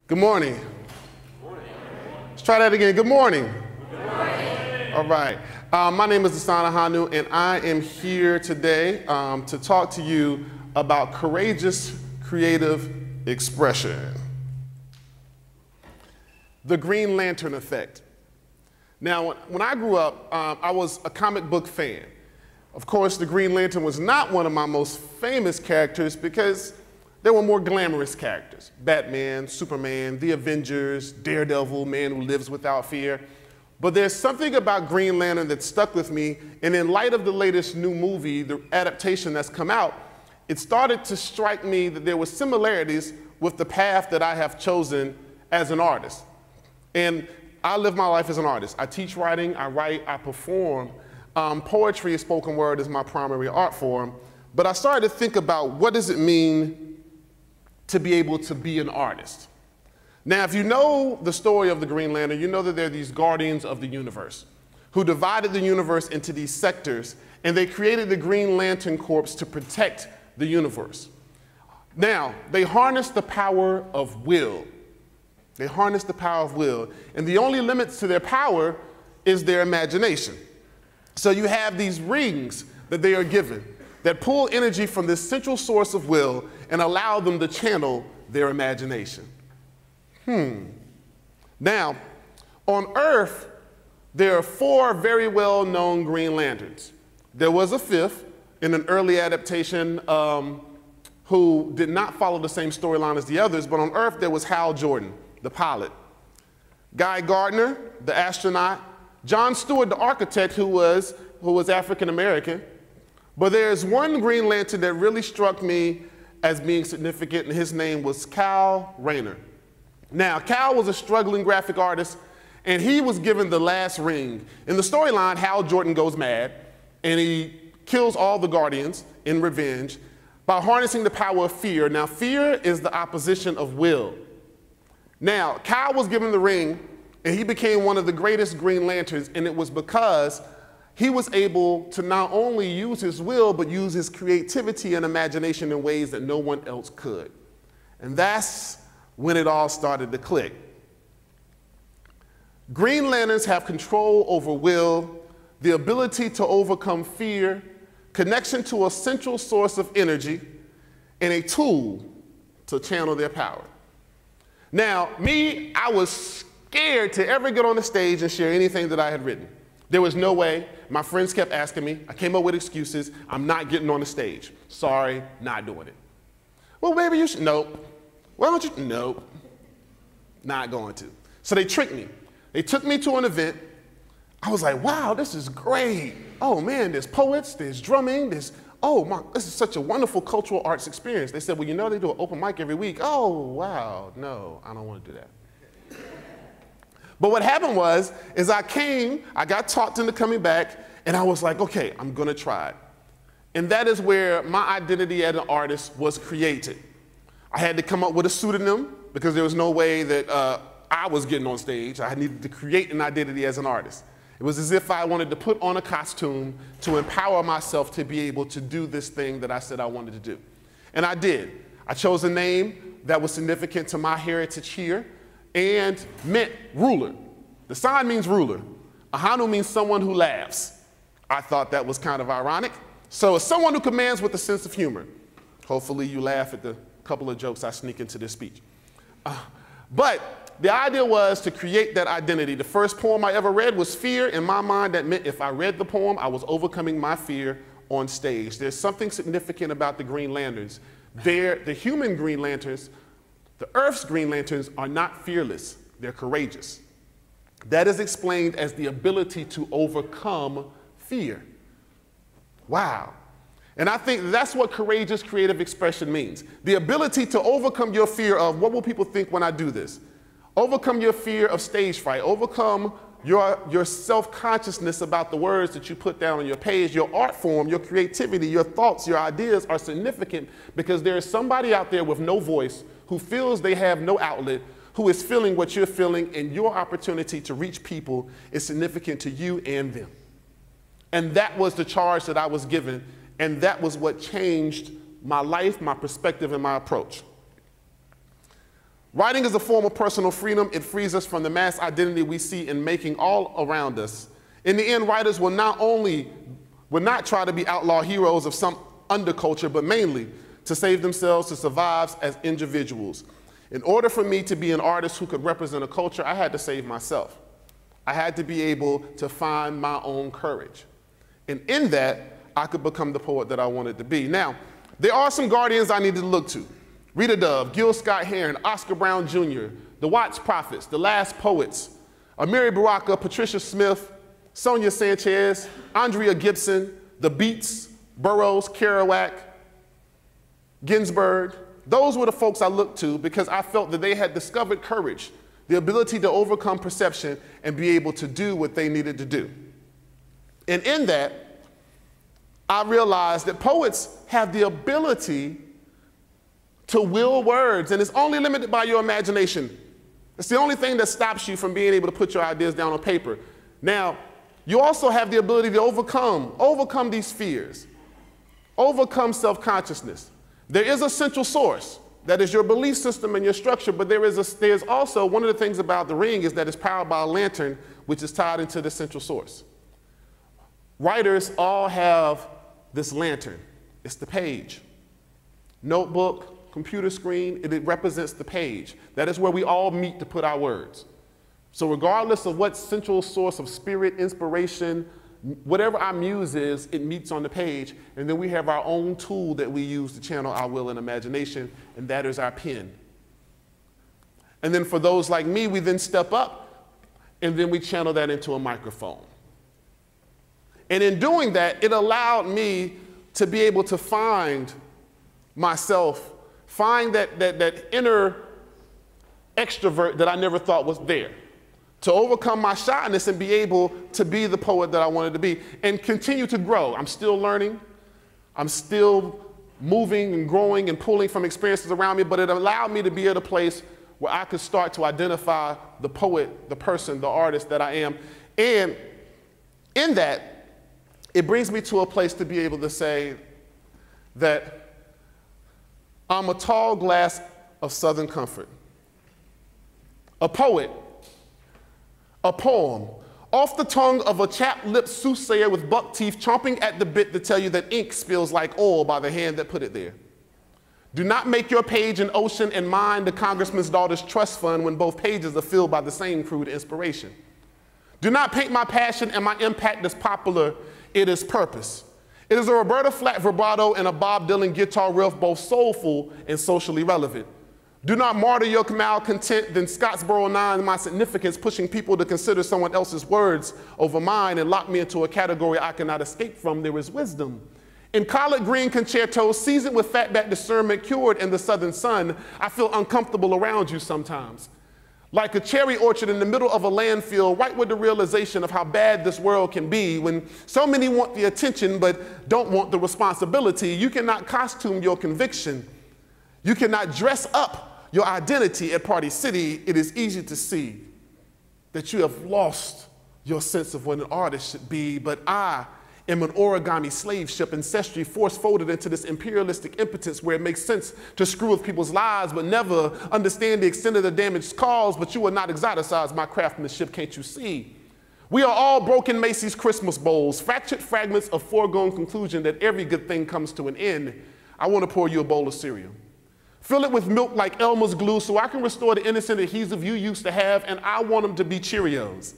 Good morning. Good morning. Let's try that again. Good morning. Good morning. All right. My name is Dasan Ahanu, and I am here today to talk to you about courageous creative expression. The Green Lantern effect. Now, when I grew up, I was a comic book fan. Of course, the Green Lantern was not one of my most famous characters because there were more glamorous characters. Batman, Superman, the Avengers, Daredevil, Man Who Lives Without Fear. But there's something about Green Lantern that stuck with me, and in light of the latest new movie, the adaptation that's come out, it started to strike me that there were similarities with the path that I have chosen as an artist. And I live my life as an artist. I teach writing, I write, I perform. Poetry and spoken word is my primary art form. But I started to think about what does it mean to be able to be an artist. Now, if you know the story of the Green Lantern, you know that there are these guardians of the universe who divided the universe into these sectors, and they created the Green Lantern Corps to protect the universe. Now, they harness the power of will. They harness the power of will, and the only limits to their power is their imagination. So you have these rings that they are given that pull energy from this central source of will and allow them to channel their imagination. Now, on Earth, there are 4 very well-known Green Lanterns. There was a 5th in an early adaptation who did not follow the same storyline as the others, but on Earth there was Hal Jordan, the pilot, Guy Gardner, the astronaut, John Stewart, the architect, who was African-American. But there's one Green Lantern that really struck me as being significant, and his name was Rayner. Now, Cal was a struggling graphic artist, and he was given the last ring. In the storyline, Hal Jordan goes mad, and he kills all the Guardians in revenge by harnessing the power of fear. Now, fear is the opposition of will. Now, Cal was given the ring, and he became one of the greatest Green Lanterns, and it was because he was able to not only use his will, but use his creativity and imagination in ways that no one else could. And that's when it all started to click. Green Lanterns have control over will, the ability to overcome fear, connection to a central source of energy, and a tool to channel their power. Now, me, I was scared to ever get on the stage and share anything that I had written. There was no way. My friends kept asking me. I came up with excuses. I'm not getting on the stage. Sorry, not doing it. Well, maybe you should. Nope. Why don't you? Nope. Not going to. So they tricked me. They took me to an event. I was like, wow, this is great. Oh man, there's poets, there's drumming, this is such a wonderful cultural arts experience. They said, well, you know they do an open mic every week. Oh, wow, no, I don't want to do that. But what happened is I got talked into coming back, and I was like, okay, I'm gonna try it. And that is where my identity as an artist was created. I had to come up with a pseudonym because there was no way that I was getting on stage. I needed to create an identity as an artist. It was as if I wanted to put on a costume to empower myself to be able to do this thing that I said I wanted to do. And I did. I chose a name that was significant to my heritage here and meant ruler. The sign means ruler. Ahanu means someone who laughs. I thought that was kind of ironic. So it's someone who commands with a sense of humor. Hopefully you laugh at the couple of jokes I sneak into this speech. But the idea was to create that identity. The first poem I ever read was Fear. In my mind, that meant if I read the poem, I was overcoming my fear on stage. There's something significant about the Green Lanterns. The human Green Lanterns, the Earth's Green Lanterns, are not fearless. They're courageous. That is explained as the ability to overcome fear. Wow. And I think that's what courageous creative expression means. The ability to overcome your fear of what will people think when I do this? Overcome your fear of stage fright. Overcome your self-consciousness about the words that you put down on your page. Your art form, your creativity, your thoughts, your ideas are significant because there is somebody out there with no voice who feels they have no outlet, who is feeling what you're feeling, and your opportunity to reach people is significant to you and them. And that was the charge that I was given, and that was what changed my life, my perspective, and my approach. Writing is a form of personal freedom. It frees us from the mass identity we see in making all around us. In the end, writers will not try to be outlaw heroes of some underculture, but mainly to save themselves, to survive as individuals. In order for me to be an artist who could represent a culture, I had to save myself. I had to be able to find my own courage. And in that, I could become the poet that I wanted to be. Now, there are some guardians I needed to look to. Rita Dove, Gil Scott-Heron, Oscar Brown Jr., the Watts Prophets, the Last Poets, Amiri Baraka, Patricia Smith, Sonia Sanchez, Andrea Gibson, The Beats, Burroughs, Kerouac, Ginsberg. Those were the folks I looked to because I felt that they had discovered courage, the ability to overcome perception and be able to do what they needed to do. And in that, I realized that poets have the ability to will words, and it's only limited by your imagination. It's the only thing that stops you from being able to put your ideas down on paper. Now, you also have the ability to overcome these fears, overcome self-consciousness. There is a central source that is your belief system and your structure, but there's also, one of the things about the ring is that it's powered by a lantern, which is tied into the central source. Writers all have this lantern. It's the page. Notebook, computer screen, it represents the page. That is where we all meet to put our words. So regardless of what central source of spirit, inspiration, whatever our muse is, it meets on the page. And then we have our own tool that we use to channel our will and imagination, and that is our pen. And then for those like me, we then step up, and then we channel that into a microphone. And in doing that, it allowed me to be able to find myself, find that inner extrovert that I never thought was there, to overcome my shyness and be able to be the poet that I wanted to be and continue to grow. I'm still learning. I'm still moving and growing and pulling from experiences around me, but it allowed me to be at a place where I could start to identify the poet, the person, the artist that I am. And in that, it brings me to a place to be able to say that I'm a tall glass of Southern comfort. A poet, a poem, off the tongue of a chapped-lipped soothsayer with buck teeth chomping at the bit to tell you that ink spills like oil by the hand that put it there. Do not make your page an ocean and mine the congressman's daughter's trust fund when both pages are filled by the same crude inspiration. Do not paint my passion and my impact as popular, it is purpose. It is a Roberta Flack vibrato and a Bob Dylan guitar riff, both soulful and socially relevant. Do not martyr your malcontent, then Scottsboro 9 my significance, pushing people to consider someone else's words over mine and lock me into a category I cannot escape from. There is wisdom. In collard green concertos, seasoned with fatback discernment, cured in the southern sun, I feel uncomfortable around you sometimes. Like a cherry orchard in the middle of a landfill, right with the realization of how bad this world can be when so many want the attention but don't want the responsibility. You cannot costume your conviction. You cannot dress up your identity at Party City. It is easy to see that you have lost your sense of what an artist should be, but I am an origami slave ship, ancestry force-folded into this imperialistic impotence where it makes sense to screw with people's lives but never understand the extent of the damage caused, but you will not exoticize my craftsmanship, can't you see? We are all broken Macy's Christmas bowls, fractured fragments of foregone conclusion that every good thing comes to an end. I want to pour you a bowl of cereal. Fill it with milk like Elmer's glue so I can restore the innocent adhesive you used to have, and I want them to be Cheerios.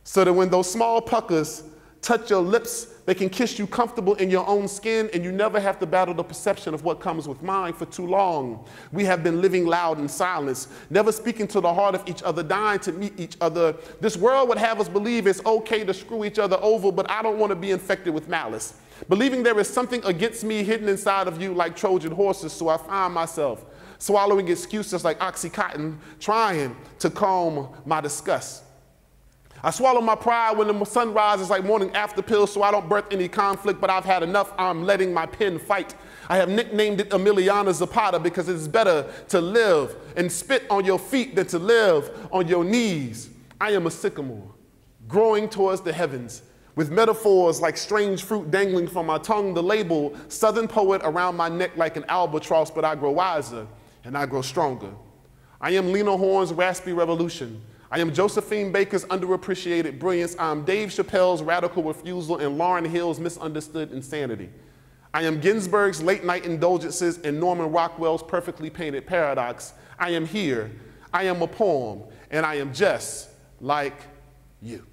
So that when those small puckers touch your lips, they can kiss you comfortable in your own skin, and you never have to battle the perception of what comes with mine for too long. We have been living loud in silence, never speaking to the heart of each other, dying to meet each other. This world would have us believe it's okay to screw each other over, but I don't want to be infected with malice. Believing there is something against me hidden inside of you like Trojan horses, so I find myself swallowing excuses like Oxycontin, trying to calm my disgust. I swallow my pride when the sun rises like morning after pills so I don't birth any conflict, but I've had enough. I'm letting my pen fight. I have nicknamed it Emiliana Zapata because it's better to live and spit on your feet than to live on your knees. I am a sycamore growing towards the heavens with metaphors like strange fruit dangling from my tongue, the label Southern poet around my neck like an albatross, but I grow wiser and I grow stronger. I am Lena Horne's raspy revolution. I am Josephine Baker's underappreciated brilliance. I am Dave Chappelle's radical refusal and Lauryn Hill's misunderstood insanity. I am Ginsberg's late night indulgences and Norman Rockwell's perfectly painted paradox. I am here. I am a poem, and I am just like you.